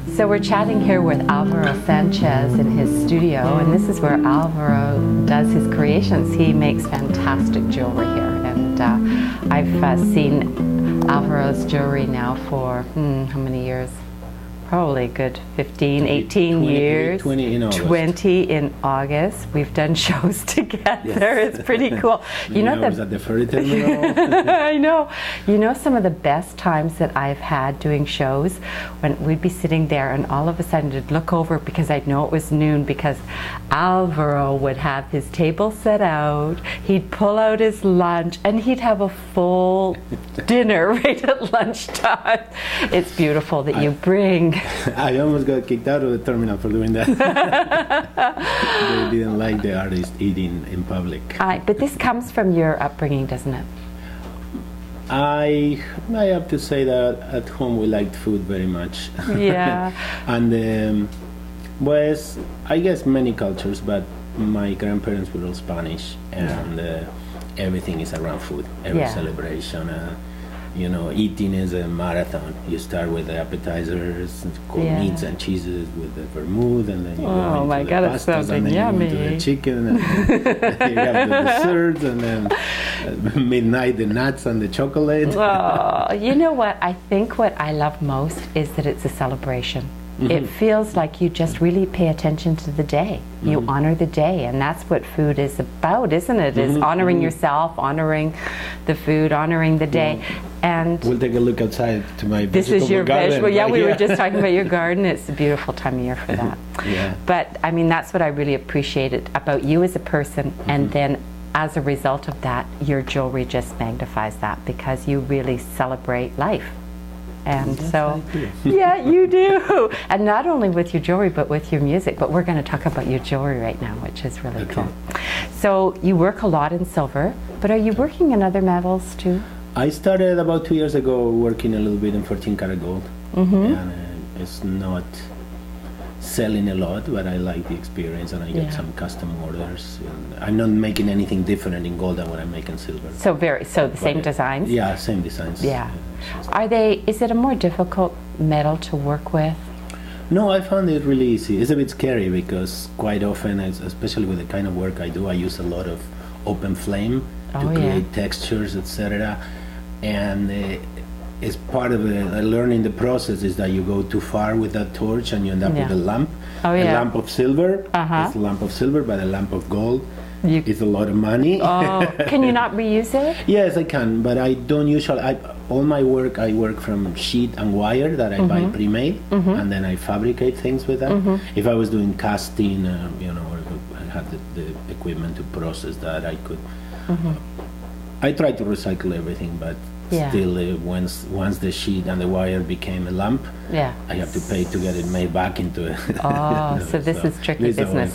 So we're chatting here with Alvaro Sanchez in his studio, and this is where Alvaro does his creations. He makes fantastic jewelry here, and I've seen Alvaro's jewelry now for how many years? Probably a good 15, 18 years. 20 in August. 20 in August. We've done shows together. Yes. It's pretty cool. You know, I was at the fairy terminal. I know. You know, some of the best times that I've had doing shows when we'd be sitting there and all of a sudden I'd look over because I'd know it was noon because Alvaro would have his table set out, he'd pull out his lunch, and he'd have a full dinner right at lunchtime. It's beautiful that you bring. I almost got kicked out of the terminal for doing that. They didn't like the artist eating in public. But this comes from your upbringing, doesn't it? I have to say that at home we liked food very much. Yeah. And was, I guess, many cultures, but my grandparents were all Spanish, and everything is around food. Every celebration. You know, eating is a marathon. You start with the appetizers, meats and cheeses with the vermouth, and then you go into the pastas, and then yummy. you go into the chicken, and then you have the desserts, and then at midnight the nuts and the chocolate. Oh, you know what? I think what I love most is that it's a celebration. It feels like you just really pay attention to the day. You honor the day, and that's what food is about, isn't it? Is honoring yourself, honoring the food, honoring the day. And we'll take a look outside to my this vegetable is your garden. vegetable. Yeah, we were just talking about your garden. It's a beautiful time of year for that. Yeah. But I mean, that's what I really appreciated about you as a person, and then as a result of that, your jewelry just magnifies that because you really celebrate life. And yes, so, I do. Yeah, you do. And not only with your jewelry, but with your music. But we're going to talk about your jewelry right now, which is really cool. So you work a lot in silver, but are you working in other metals too? I started about 2 years ago working a little bit in 14 karat gold. And it's not selling a lot, but I like the experience, and I get some custom orders. And I'm not making anything different in gold than what I make in silver. So the same designs? Yeah, same designs. Yeah. Is it a more difficult metal to work with? No, I found it really easy. It's a bit scary because quite often, especially with the kind of work I do, I use a lot of open flame to create textures, etc. And it's part of learning the process is that you go too far with that torch and you end up with a lamp. A lamp of silver. It's a lamp of silver, but a lamp of gold. It's a lot of money. Can you not reuse it? Yes, I can, but I don't usually. All my work, I work from sheet and wire that I buy pre-made, and then I fabricate things with that. If I was doing casting, you know, I had the equipment to process that, I could. I try to recycle everything, but still, once the sheet and the wire became a lamp, I have to pay to get it made back into it. So this is tricky business.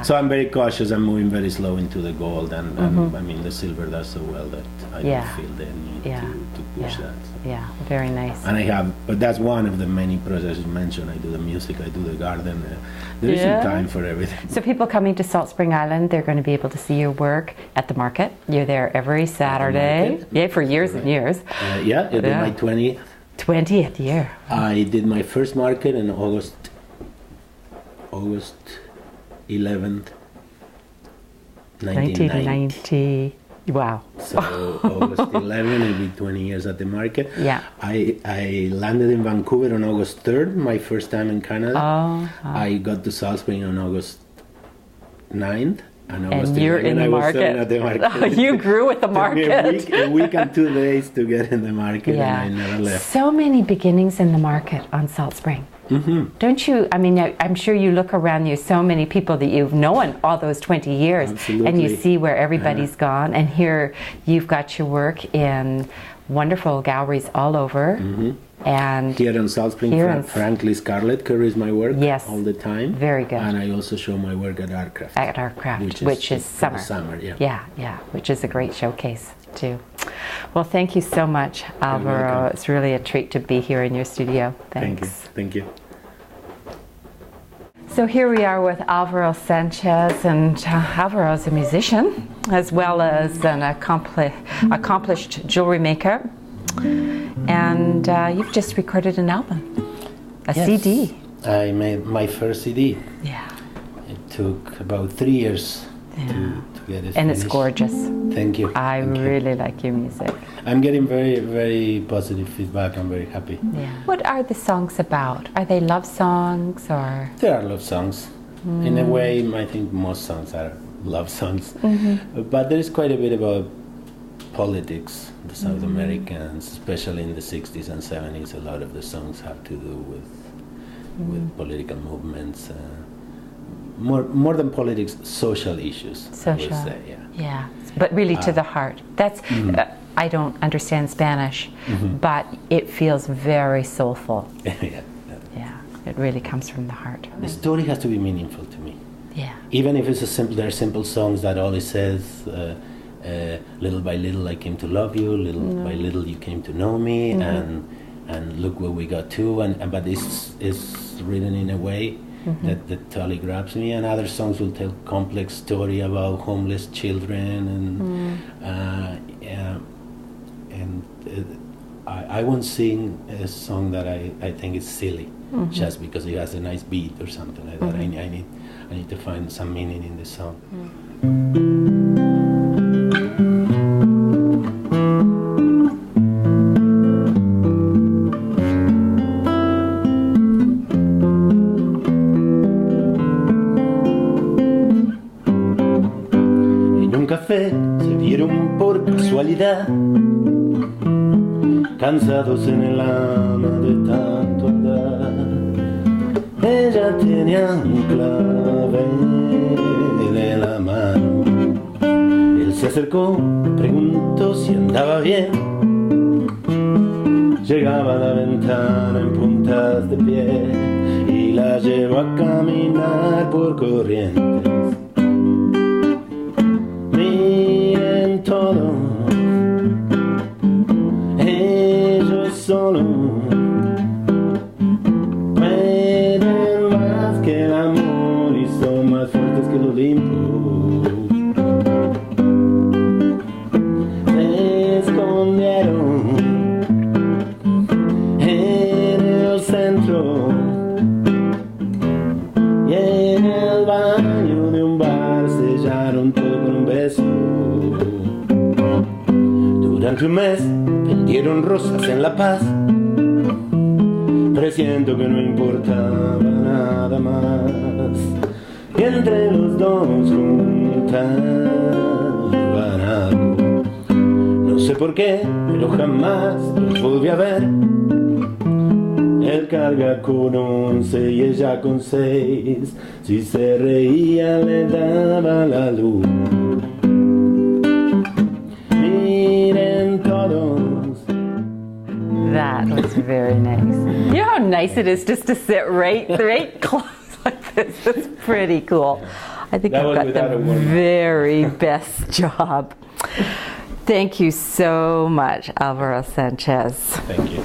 So I'm very cautious. I'm moving very slow into the gold, and I mean the silver does so well that I don't feel the need to push that. So. Yeah, very nice. And but that's one of the many projects you mentioned. I do the music, I do the garden. There isn't time for everything. So people coming to Salt Spring Island, they're going to be able to see your work at the market. You're there every Saturday. Yeah, for years and years. It'll be my 20th year. I did my first market in August 11th, 1990. Wow. So August 11, it'll be 20 years at the market. Yeah. I landed in Vancouver on August 3rd, my first time in Canada. I got to Salt Spring on August 9th. And you're in the market. At the market. You grew with the market. A week and 2 days to get in the market, and I never left. So many beginnings in the market on Salt Spring. Don't you? I mean, I'm sure you look around you, so many people that you've known all those 20 years, and you see where everybody's gone. And here you've got your work in wonderful galleries all over. And here in Salt Spring, frankly, Scarlett carries my work all the time. Very good. And I also show my work at Artcraft. At Artcraft, which is summer. Yeah, which is a great showcase too. Well, thank you so much, Alvaro. It's really a treat to be here in your studio. Thanks. Thank you. So here we are with Alvaro Sanchez, and Alvaro is a musician as well as an accomplished jewelry maker. And you've just recorded an album A Yes. CD. I made my first CD. Yeah. It took about 3 years to get it And it's finished. gorgeous. Thank you. I Thank you. really like your music. I'm getting very, very positive feedback. I'm very happy. Yeah. What are the songs about? Are they love songs or? There are love songs. In a way, I think most songs are love songs. But there is quite a bit about politics, the South Americans, especially in the 60s and 70s. A lot of the songs have to do with political movements. More than politics, social issues. Social. I would say, Yeah. But really to the heart. That's. I don't understand Spanish, but it feels very soulful. yeah. Yeah. It really comes from the heart. The story has to be meaningful to me. Yeah. Even if it's there are simple songs that all it says, little by little I came to love you, little by little you came to know me, and look where we got to, but it's written in a way that totally grabs me. And other songs will tell complex story about homeless children, and I won't sing a song that I think is silly just because it has a nice beat or something like that. I need to find some meaning in the song. En un café se vieron por casualidad, cansados en el alma de tanto andar. Ella tenía un clavel en la mano. Él se acercó, preguntó si andaba bien. Llegaba a la ventana en puntas de pie y la llevó a caminar por corrientes. Miren todos, ellos solos pueden más que el amor y son más fuertes que el Olimpo. Se escondieron en el centro y en el baño de un bar sellaron todo con un beso. Durante un mes vendieron rosas en La Paz, presiento que no importaba nada más. Y entre los dos juntaban algo. No sé por qué, pero jamás los volví a ver. Él carga con 11 y ella con 6. Si se reía le daba la luz. Miren todos. That was very nice. You know how nice it is just to sit right close like this? It's pretty cool. I think That you've was got without the a warning. very best job. Thank you so much, Alvaro Sanchez. Thank you.